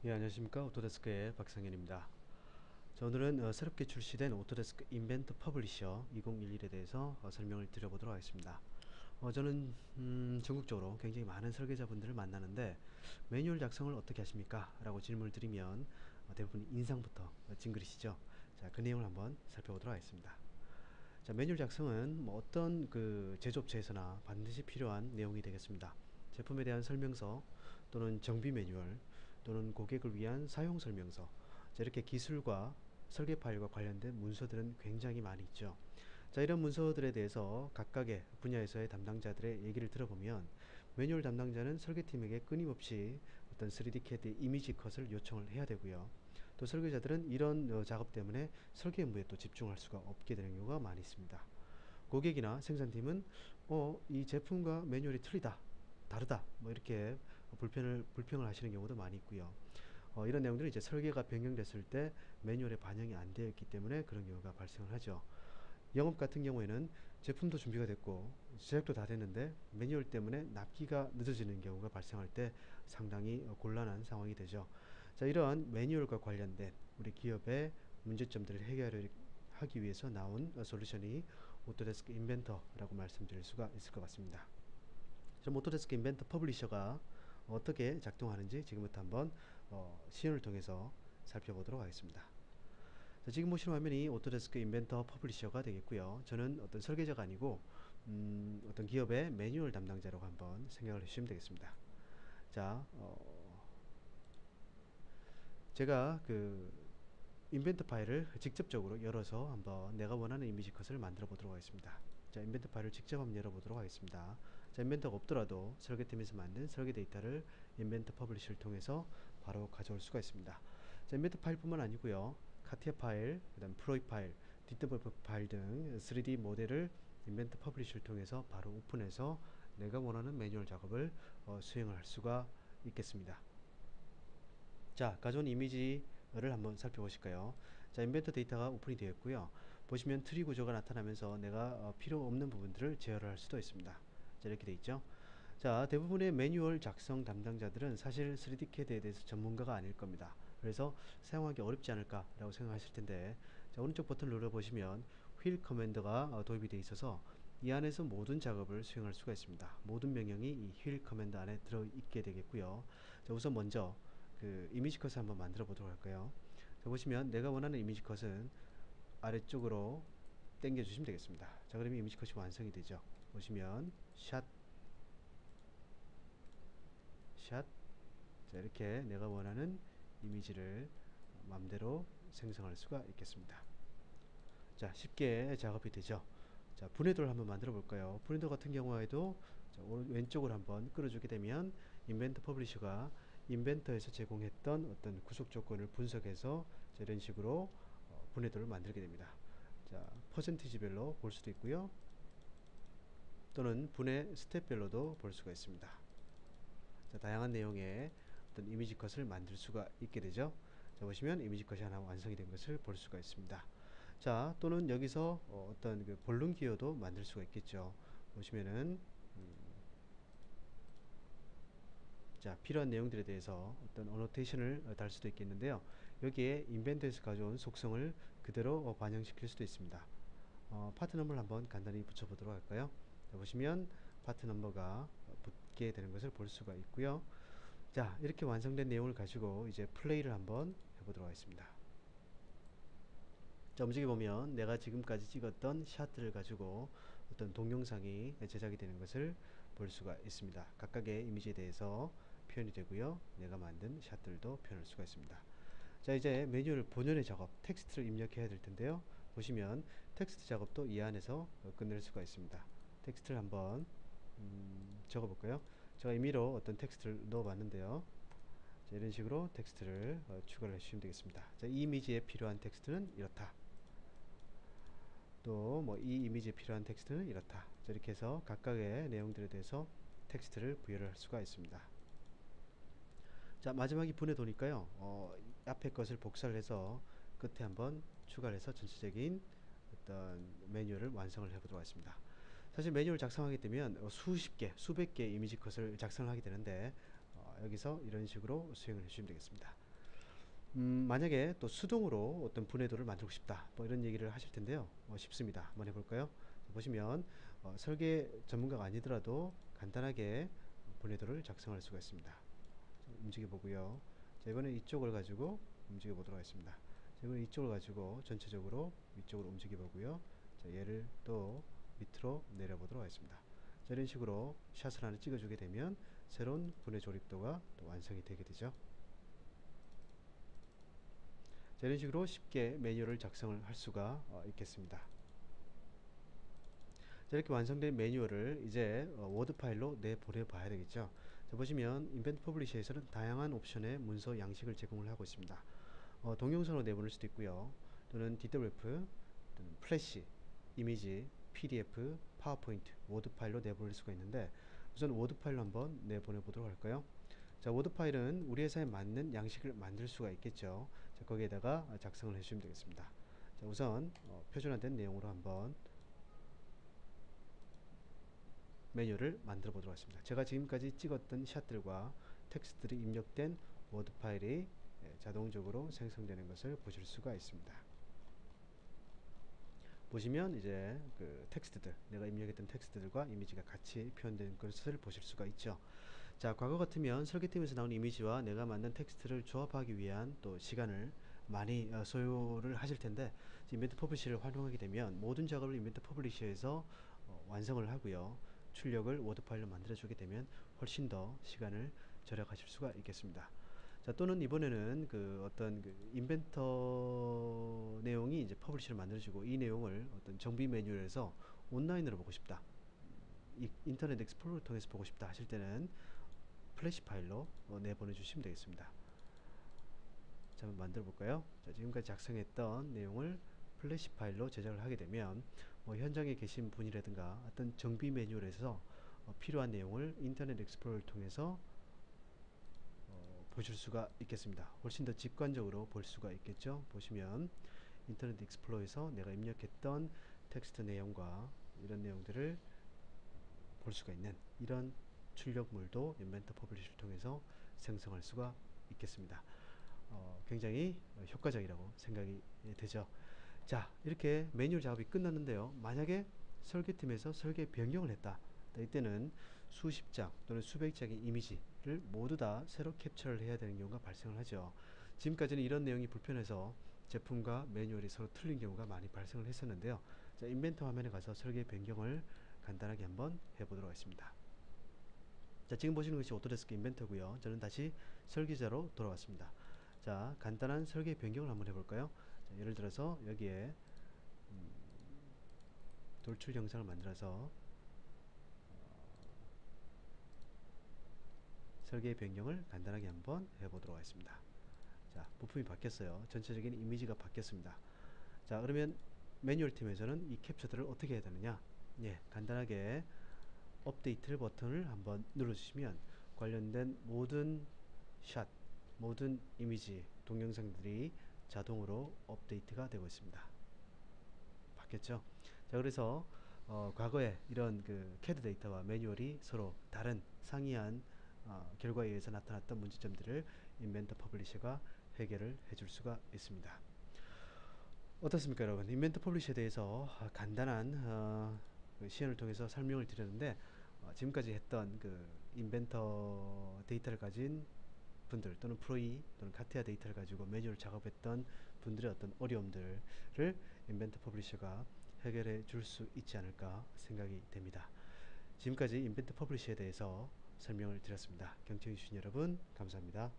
예, 안녕하십니까. 오토데스크의 박상현입니다. 자, 오늘은 새롭게 출시된 오토데스크 인벤트 퍼블리셔 2011에 대해서 설명을 드려보도록 하겠습니다. 저는 전국적으로 굉장히 많은 설계자분들을 만나는데 매뉴얼 작성을 어떻게 하십니까? 라고 질문을 드리면 대부분 인상부터 찡그리시죠. 자, 그 내용을 한번 살펴보도록 하겠습니다. 자, 매뉴얼 작성은 뭐 어떤 그 제조업체에서나 반드시 필요한 내용이 되겠습니다. 제품에 대한 설명서 또는 정비 매뉴얼 또는 고객을 위한 사용 설명서, 자, 이렇게 기술과 설계 파일과 관련된 문서들은 굉장히 많이 있죠. 자, 이런 문서들에 대해서 각각의 분야에서의 담당자들의 얘기를 들어보면 매뉴얼 담당자는 설계팀에게 끊임없이 어떤 3D CAD 이미지 컷을 요청을 해야 되고요. 또 설계자들은 이런 작업 때문에 설계 업무에 또 집중할 수가 없게 되는 경우가 많이 있습니다. 고객이나 생산팀은 이 제품과 매뉴얼이 틀리다, 다르다, 뭐 이렇게 불평을 하시는 경우도 많이 있고요. 이런 내용들은 이제 설계가 변경됐을 때 매뉴얼에 반영이 안 되어 있기 때문에 그런 경우가 발생을 하죠. 영업 같은 경우에는 제품도 준비가 됐고 제작도 다 됐는데 매뉴얼 때문에 납기가 늦어지는 경우가 발생할 때 상당히 곤란한 상황이 되죠. 자, 이러한 매뉴얼과 관련된 우리 기업의 문제점들을 해결하기 위해서 나온 솔루션이 오토데스크 인벤터라고 말씀드릴 수가 있을 것 같습니다. 그럼 오토데스크 인벤터 퍼블리셔가 어떻게 작동하는지 지금부터 한번 시연을 통해서 살펴보도록 하겠습니다. 자, 지금 보시는 화면이 오토데스크 인벤터 퍼블리셔가 되겠고요. 저는 어떤 설계자가 아니고 어떤 기업의 매뉴얼 담당자라고 한번 생각을 해주시면 되겠습니다. 자, 제가 그 인벤트 파일을 직접적으로 열어서 한번 내가 원하는 이미지 컷을 만들어 보도록 하겠습니다. 자, 인벤트 파일을 직접 한번 열어보도록 하겠습니다. 자, 인벤터가 없더라도 설계팀에서 만든 설계 데이터를 인벤트 퍼블리셔를 통해서 바로 가져올 수가 있습니다. 자, 인벤트 파일뿐만 아니고요. 카티아 파일, 그 다음 프로이 파일, 디터블 파일 등 3D 모델을 인벤트 퍼블리셔를 통해서 바로 오픈해서 내가 원하는 매뉴얼 작업을 수행을 할 수가 있겠습니다. 자, 가져온 이미지를 한번 살펴보실까요? 자, 인벤터 데이터가 오픈이 되었고요. 보시면 트리 구조가 나타나면서 내가 필요 없는 부분들을 제어를 할 수도 있습니다. 자, 이렇게 돼 있죠. 자, 대부분의 매뉴얼 작성 담당자들은 사실 3D CAD에 대해서 전문가가 아닐 겁니다. 그래서 사용하기 어렵지 않을까 라고 생각하실 텐데, 자, 오른쪽 버튼을 눌러보시면 휠 커맨드가 도입이 되어 있어서 이 안에서 모든 작업을 수행할 수가 있습니다. 모든 명령이 이 휠 커맨드 안에 들어있게 되겠고요. 자, 우선 먼저 그 이미지 컷을 한번 만들어 보도록 할까요? 자, 보시면 내가 원하는 이미지 컷은 아래쪽으로 당겨 주시면 되겠습니다. 자, 그러면 이미지 컷이 완성이 되죠. 보시면 샷, 샷. 자, 이렇게 내가 원하는 이미지를 마음대로 생성할 수가 있겠습니다. 자, 쉽게 작업이 되죠. 자, 분해도를 한번 만들어 볼까요? 분해도 같은 경우에도 자, 왼쪽으로 한번 끌어주게 되면 인벤터 퍼블리셔가 인벤터에서 제공했던 어떤 구속 조건을 분석해서 자, 이런 식으로 분해도를 만들게 됩니다. 자, 퍼센티지별로 볼 수도 있고요. 또는 분해 스텝별로도 볼 수가 있습니다. 자, 다양한 내용의 어떤 이미지 컷을 만들 수가 있게 되죠. 자, 보시면 이미지 컷이 하나 완성이 된 것을 볼 수가 있습니다. 자, 또는 여기서 어떤 그 볼륨 기어도 만들 수가 있겠죠. 보시면은 자, 필요한 내용들에 대해서 어떤 어노테이션을 달 수도 있겠는데요. 여기에 인벤트에서 가져온 속성을 그대로 반영시킬 수도 있습니다. 파트 넘버를 한번 간단히 붙여보도록 할까요? 자, 보시면 파트 넘버가 붙게 되는 것을 볼 수가 있고요. 자, 이렇게 완성된 내용을 가지고 이제 플레이를 한번 해보도록 하겠습니다. 자, 움직여보면 내가 지금까지 찍었던 샷들을 가지고 어떤 동영상이 제작이 되는 것을 볼 수가 있습니다. 각각의 이미지에 대해서 표현이 되고요. 내가 만든 샷들도 표현할 수가 있습니다. 자, 이제 매뉴얼 본연의 작업, 텍스트를 입력해야 될 텐데요. 보시면 텍스트 작업도 이 안에서 끝낼 수가 있습니다. 텍스트를 한번 적어볼까요? 제가 임의로 어떤 텍스트를 넣어봤는데요. 자, 이런 식으로 텍스트를 추가를 해주시면 되겠습니다. 자, 이 이미지에 필요한 텍스트는 이렇다. 또 뭐 이 이미지에 필요한 텍스트는 이렇다. 자, 이렇게 해서 각각의 내용들에 대해서 텍스트를 부여를 할 수가 있습니다. 자, 마지막이 분해도니까요. 앞에 것을 복사를 해서 끝에 한번 추가를 해서 전체적인 어떤 매뉴얼을 완성을 해보도록 하겠습니다. 사실 매뉴얼 작성하게 되면 수십 개, 수백 개 이미지 컷을 작성을 하게 되는데 여기서 이런 식으로 수행을 해주시면 되겠습니다. 만약에 또 수동으로 어떤 분해도를 만들고 싶다 뭐 이런 얘기를 하실 텐데요. 쉽습니다. 한번 해볼까요? 보시면 설계 전문가가 아니더라도 간단하게 분해도를 작성할 수가 있습니다. 움직여 보고요. 자, 이번에 이쪽을 가지고 움직여 보도록 하겠습니다. 자, 이번에 이쪽을 가지고 전체적으로 위쪽으로 움직여 보고요. 자, 얘를 또 밑으로 내려 보도록 하겠습니다. 자, 이런 식으로 샷을 하나 찍어 주게 되면 새로운 분해 조립도가 또 완성이 되게 되죠. 자, 이런 식으로 쉽게 매뉴얼을 작성을 할 수가 있겠습니다. 자, 이렇게 완성된 매뉴얼을 이제 워드 파일로 내보내 봐야 되겠죠. 자, 보시면 인벤트 퍼블리셔에서는 다양한 옵션의 문서 양식을 제공을 하고 있습니다. 동영상으로 내보낼 수도 있고요. 또는 DWF, 또는 플래시, 이미지, PDF, 파워포인트, 워드 파일로 내보낼 수가 있는데 우선 워드 파일로 한번 내보내 보도록 할까요? 자, 워드 파일은 우리 회사에 맞는 양식을 만들 수가 있겠죠. 자, 거기에다가 작성을 해주시면 되겠습니다. 자, 우선 표준화된 내용으로 한번 메뉴를 만들어 보도록 하겠습니다. 제가 지금까지 찍었던 샷들과 텍스트들이 입력된 워드 파일이 자동적으로 생성되는 것을 보실 수가 있습니다. 보시면 이제 그 텍스트들, 내가 입력했던 텍스트들과 이미지가 같이 표현된 것을 보실 수가 있죠. 자, 과거 같으면 설계팀에서 나온 이미지와 내가 만든 텍스트를 조합하기 위한 또 시간을 많이 소요를 하실 텐데 인벤트 퍼블리셔를 활용하게 되면 모든 작업을 인벤트 퍼블리셔에서 완성을 하고요. 출력을 워드 파일로 만들어 주게 되면 훨씬 더 시간을 절약하실 수가 있겠습니다. 자, 또는 이번에는 그 어떤 그 인벤터 내용이 이제 퍼블리셔를 만들어주고 이 내용을 어떤 정비 매뉴얼에서 온라인으로 보고 싶다. 인터넷 익스플로러를 통해서 보고 싶다 하실 때는 플래시 파일로 내보내 주시면 되겠습니다. 자, 한번 만들어 볼까요? 자, 지금까지 작성했던 내용을 플래시 파일로 제작을 하게 되면 현장에 계신 분이라든가 어떤 정비 매뉴얼에서 필요한 내용을 인터넷 익스플로러를 통해서 보실 수가 있겠습니다. 훨씬 더 직관적으로 볼 수가 있겠죠. 보시면 인터넷 익스플로러에서 내가 입력했던 텍스트 내용과 이런 내용들을 볼 수가 있는 이런 출력물도 인벤터 퍼블리셔를 통해서 생성할 수가 있겠습니다. 굉장히 효과적이라고 생각이 되죠. 자, 이렇게 매뉴얼 작업이 끝났는데요. 만약에 설계팀에서 설계 변경을 했다. 이때는 수십 장 또는 수백 장의 이미지를 모두 다 새로 캡처를 해야 되는 경우가 발생을 하죠. 지금까지는 이런 내용이 불편해서 제품과 매뉴얼이 서로 틀린 경우가 많이 발생을 했었는데요. 자, 인벤터 화면에 가서 설계 변경을 간단하게 한번 해보도록 하겠습니다. 자, 지금 보시는 것이 오토데스크 인벤터고요. 저는 다시 설계자로 돌아왔습니다. 자, 간단한 설계 변경을 한번 해볼까요? 자, 예를 들어서 여기에 돌출 영상을 만들어서 설계 변경을 간단하게 한번 해보도록 하겠습니다. 자, 부품이 바뀌었어요. 전체적인 이미지가 바뀌었습니다. 자, 그러면 매뉴얼 팀에서는 이 캡처들을 어떻게 해야 되느냐? 예, 간단하게 업데이트 버튼을 한번 눌러주시면 관련된 모든 샷, 모든 이미지, 동영상들이 자동으로 업데이트가 되고 있습니다. 바뀌었죠? 자, 그래서 과거에 이런 그 CAD 데이터와 매뉴얼이 서로 다른 상이한 결과에 의해서 나타났던 문제점들을 인벤터 퍼블리셔가 해결을 해줄 수가 있습니다. 어떻습니까, 여러분? 인벤터 퍼블리셔에 대해서 간단한 그 시연을 통해서 설명을 드렸는데 지금까지 했던 그 인벤터 데이터를 가진 분들 또는 프로이 또는 카티아 데이터를 가지고 매뉴얼 작업했던 분들의 어떤 어려움들을 인벤터 퍼블리셔가 해결해 줄 수 있지 않을까 생각이 됩니다. 지금까지 인벤터 퍼블리셔에 대해서 설명을 드렸습니다. 경청해 주신 여러분 감사합니다.